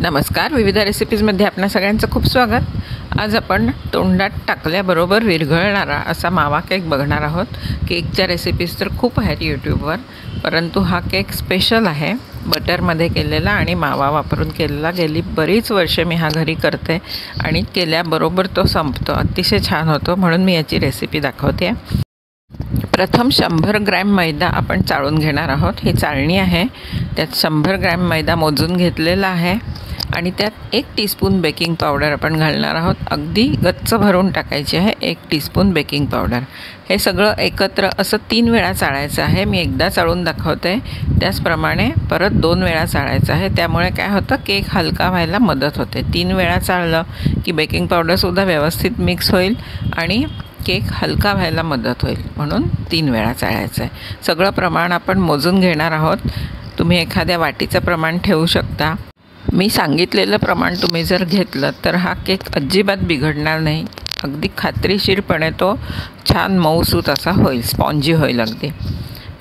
नमस्कार, विविध रेसिपीजमध्ये आपल्या सगळ्यांचं खूप स्वागत। आज आपण तोंडात टाकल्याबरोबर विरघळणारा असा मावा केक बघणार आहोत। केकच्या रेसिपीज तर खूप आहेत यूट्यूबवर, परंतु हा केक स्पेशल आहे, बटरमध्ये केलेला आणि मावा वापरून केलेला। गेली बरीच वर्षे मी हा घरी करते आणि केल्याबरोबर तो संपतो, अतिशय छान होतो, म्हणून मी याची रेसिपी दाखवते। प्रथम 100 ग्रॅम मैदा आपण चाळून घेणार आहोत। ही चाळणी आहे, त्यात 100 ग्रॅम मैदा मोजून घेतलेला आहे आणि त्यात 1 टीस्पून बेकिंग पावडर आपण घालणार आहोत। अगदी गच्च भरून टाकायची आहे 1 टीस्पून बेकिंग पावडर। हे सगळं एकत्र असं 3 वेळा चाळायचं आहे। मी एकदा चाळून दाखवते, त्याचप्रमाणे परत 2 वेळा चाळायचं आहे। त्यामुळे काय होतं, केक हलका व्हायला मदत होते। 3 वेळा चाळलं की बेकिंग पावडरसुद्धा व्यवस्थित मिक्स होईल आणि केक हलका व्हायला मदत होईल, म्हणून 3 वेळा चाळायचं आहे। सगळं प्रमाण आपण मोजून घेणार आहोत। तुम्ही एखाद्या वाटीचं प्रमाण ठेवू शकता। मी सांगितलेलं प्रमाण तुम्ही जर घेतलं तर हा केक अजिबात बिघडणार नाही, अगदी खात्रीशीरपणे तो छान मऊसूत असा होईल, स्पॉन्जी होईल अगदी।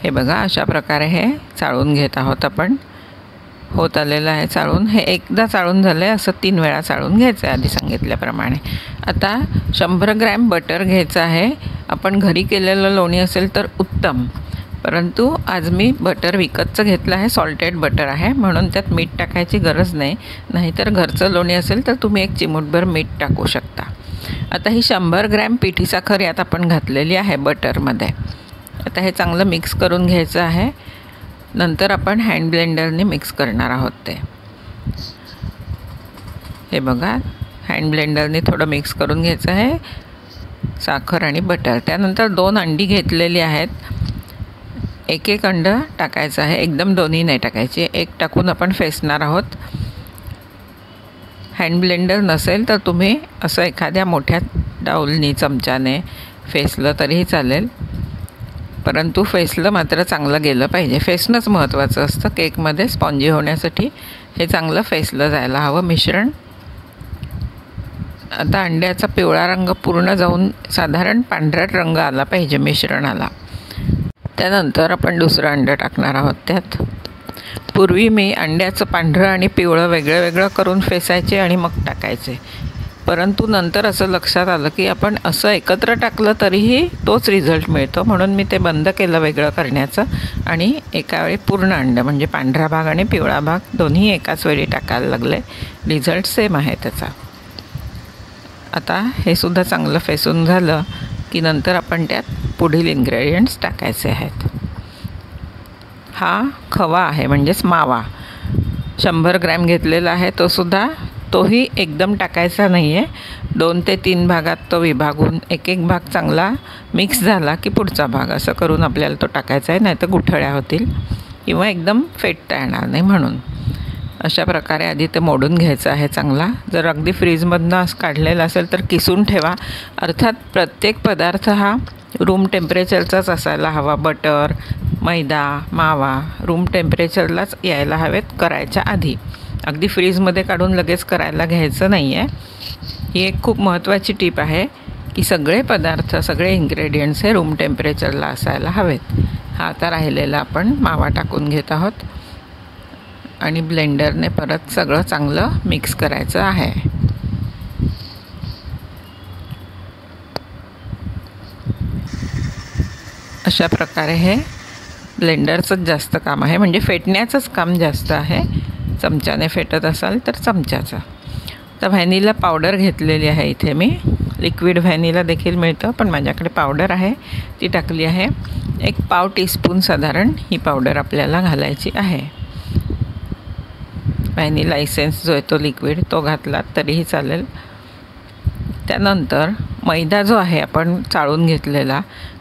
हे बघा, अशा प्रकारे हे चाळून घेत आहोत आपण। होत आलेलं आहे चाळून। हे एकदा चाळून झालं आहे, असं 3 वेळा चाळून घ्यायचं आहे आधी सांगितल्याप्रमाणे। आता 100 ग्रॅम बटर घ्यायचं आहे। आपण घरी केलेलं लोणी असेल तर उत्तम, परंतु आज मी बटर विकतचं घेतलं आहे, सॉल्टेड बटर आहे, म्हणून त्यात मीठ टाकायची गरज नाही। नाहीतर घरचं लोणी असेल तर तुम्ही 1 चिमूटभर मीठ टाकू शकता। आता ही 100 ग्रॅम पिठी साखर यात आपण घातलेली आहे बटरमध्ये। आता हे चांगलं मिक्स करून घ्यायचं आहे। नंतर आपण हँड ब्लेंडरने मिक्स करणार आहोत ते। हे बघा, हँड ब्लेंडरने थोडं मिक्स करून घ्यायचं आहे साखर आणि बटर। त्यानंतर 2 अंडी घेतलेली आहेत, 1 अंड टाकायचं आहे, एकदम दोन्ही नाही टाकायचे, 1 टाकून आपण फेसणार आहोत। हँड ब्लेंडर नसेल तर तुम्ही असं एखाद्या मोठ्या डाऊलनी चमच्याने फेसलं तरीही चालेल, परंतु फेसलं मात्र चांगलं गेलं पाहिजे। फेसणंच महत्त्वाचं असतं केकमध्ये, स्पॉन्जी होण्यासाठी हे चांगलं फेसलं जायला हवं मिश्रण। आता अंड्याचा पिवळा रंग पूर्ण जाऊन साधारण पांढरट रंग आला पाहिजे मिश्रणाला। त्यानंतर आपण दुसरं अंडं टाकणार आहोत त्यात। पूर्वी मी अंड्याचं पांढरं आणि पिवळं वेगळं वेगळं करून फेसायचे आणि मग टाकायचे, परंतु नंतर असं लक्षात आलं की आपण असं एकत्र टाकलं तरीही तोच रिझल्ट मिळतो, म्हणून मी ते बंद केलं वेगळं करण्याचं आणि एकावेळी पूर्ण अंडं म्हणजे पांढरा भाग आणि पिवळा भाग दोन्ही एकाच वेळी टाकायला लागले। रिझल्ट सेम आहे त्याचा। आता हे सुद्धा चांगलं फेसून झालं की नंतर आपण त्यात पुढील इन्ग्रेडियंट्स टाकायचे आहेत। हा खवा आहे, म्हणजेच मावा 100 ग्रॅम घेतलेला आहे। तोही एकदम टाकायचा नाही आहे, 2 ते 3 भागात तो विभागून 1 भाग चांगला मिक्स झाला की पुढचा भाग असं करून आपल्याला तो टाकायचा आहे, नाही तर गुठळ्या होतील किंवा एकदम फेटता येणार नाही, म्हणून अशा प्रकारे आधी ते मोडून घ्यायचं आहे चांगला। जर अगदी फ्रीजमधनं काढलेला असेल तर किसून ठेवा। अर्थात प्रत्येक पदार्थ हा रूम टेम्परेचरचाच असायला हवा। बटर, मैदा, मावा रूम टेम्परेचरलाच यायला हवेत करायच्या आधी, अगदी फ्रीजमध्ये काढून लगेच करायला घ्यायचं नाही आहे। ही एक खूप महत्त्वाची टीप आहे की सगळे पदार्थ, सगळे इन्ग्रेडियंट्स हे रूम टेम्परेचरला असायला हवेत। हा आता राहिलेला आपण मावा टाकून घेत आहोत आणि ब्लेंडरने परत सगळं चांगलं मिक्स करायचं आहे। अशा प्रकारे हे ब्लेंडरचंच जास्त काम आहे, म्हणजे फेटण्याचंच काम जास्त आहे। चमच्याने फेटत असाल तर चमच्याचं। तर व्हॅनिला पावडर घेतलेली आहे इथे मी, लिक्विड व्हॅनिला देखील मिळतं, पण माझ्याकडे पावडर आहे ती टाकली आहे। 1 पाव टीस्पून साधारण ही पावडर आपल्याला घालायची आहे। व्हॅनिला इसेन्स जो आहे तो लिक्विड तो घातला तरीही चालेल। त्यानंतर मैदा जो आहे आपण चाळून घेतलेला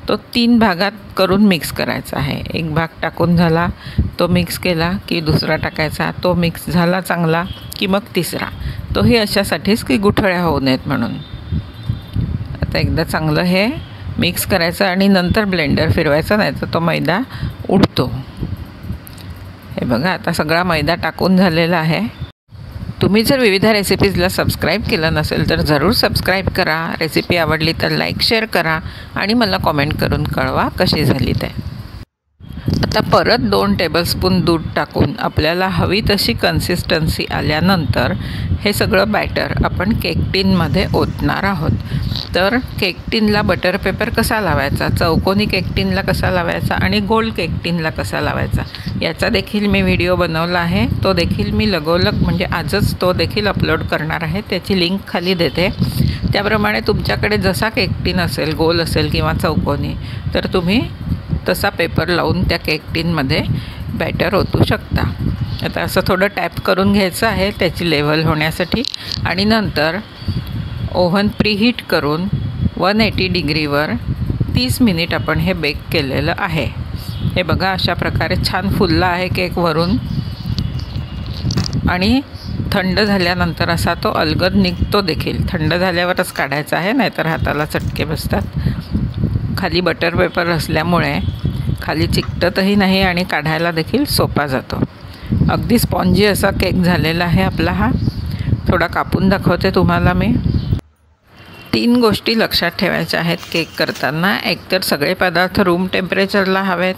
तो 3 भागात करून मिक्स करायचा आहे। 1 भाग टाकून झाला, तो मिक्स केला की दुसरा टाकायचा, तो मिक्स झाला चांगला की मग तिसरा, तोही अशासाठीच की गुठळ्या होऊ नयेत म्हणून। आता एकदा चांगलं हे मिक्स करायचं आणि नंतर ब्लेंडर फिरवायचं, नाही तर तो मैदा उडतो। हे बघा, आता सगळा मैदा टाकून झालेला आहे। तुम्ही जर विविध रेसिपीजला सबस्क्राईब केलं नसेल तर जरूर सबस्क्राईब करा। रेसिपी आवडली तर लाईक शेअर करा आणि मला कॉमेंट करून कळवा कशी झाली ते। आता परत 2 टेबलस्पून दूध टाकून आपल्याला हवी तशी कन्सिस्टन्सी आल्यानंतर हे सगळं बॅटर आपण केक टिनमध्ये ओतणार आहोत. तर केक टिनला बटर पेपर कसा लावायचा, चौकोनी केक टिनला कसा लावायचा आणि गोल केक टिनला कसा लावायचा याचा देखील मी व्हिडिओ बनवला आहे. तो देखील मी लगोलग म्हणजे आजच तो देखील अपलोड करणार आहे. त्याची लिंक खाली देते. त्याप्रमाणे तुमच्याकडे जसा केक टिन असेल, गोल असेल किंवा चौकोनी, तर तुम्ही तसा पेपर लावून त्या केक टिनमध्ये बॅटर ओतू शकता. आता असं थोडं टॅप करून घ्यायचं आहे त्याची लेव्हल होण्यासाठी आणि नंतर ओव्हन प्रीहीट करून 180 डिग्रीवर 30 मिनिट आपण हे बेक केलेलं आहे. हे बघा अशा प्रकारे छान फुलला आहे केक वरून आणि थंड झाल्यानंतर असा तो अलगद निघतो देखील. थंड झाल्यावरच काढायचा आहे, नाहीतर हाताला चटके बसतात. खाली बटर पेपर असल्यामुळे खाली चिकटतही नाही आणि काढायला देखील सोपा जातो. अगदी स्पॉन्जी असा केक झालेला आहे आपला हा. थोडा कापून दाखवते तुम्हाला मी. 3 गोष्टी लक्षात ठेवायच्या आहेत केक करताना. एकतर सगळे पदार्थ रूम टेम्परेचरला हवेत,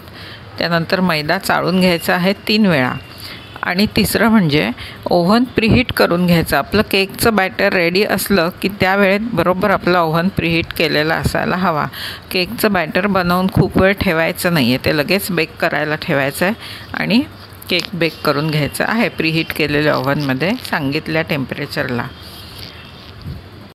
त्यानंतर मैदा चाळून घ्यायचा आहे 3 वेळा आणि तिसरं म्हणजे ओव्हन प्रीहीट करून घ्यायचं. आपलं केकचं बॅटर रेडी असलं की त्या वेळेत बरोबर आपलं ओव्हन प्रीहीट केलेला असायला हवा. केकचं बॅटर बनवून खूप वेळ ठेवायचं नाही आहे, ते लगेच बेक करायला ठेवायचं आहे आणि केक बेक करून घ्यायचा आहे प्रीहीट केलेल्या ओव्हनमध्ये सांगितल्या टेम्परेचरला.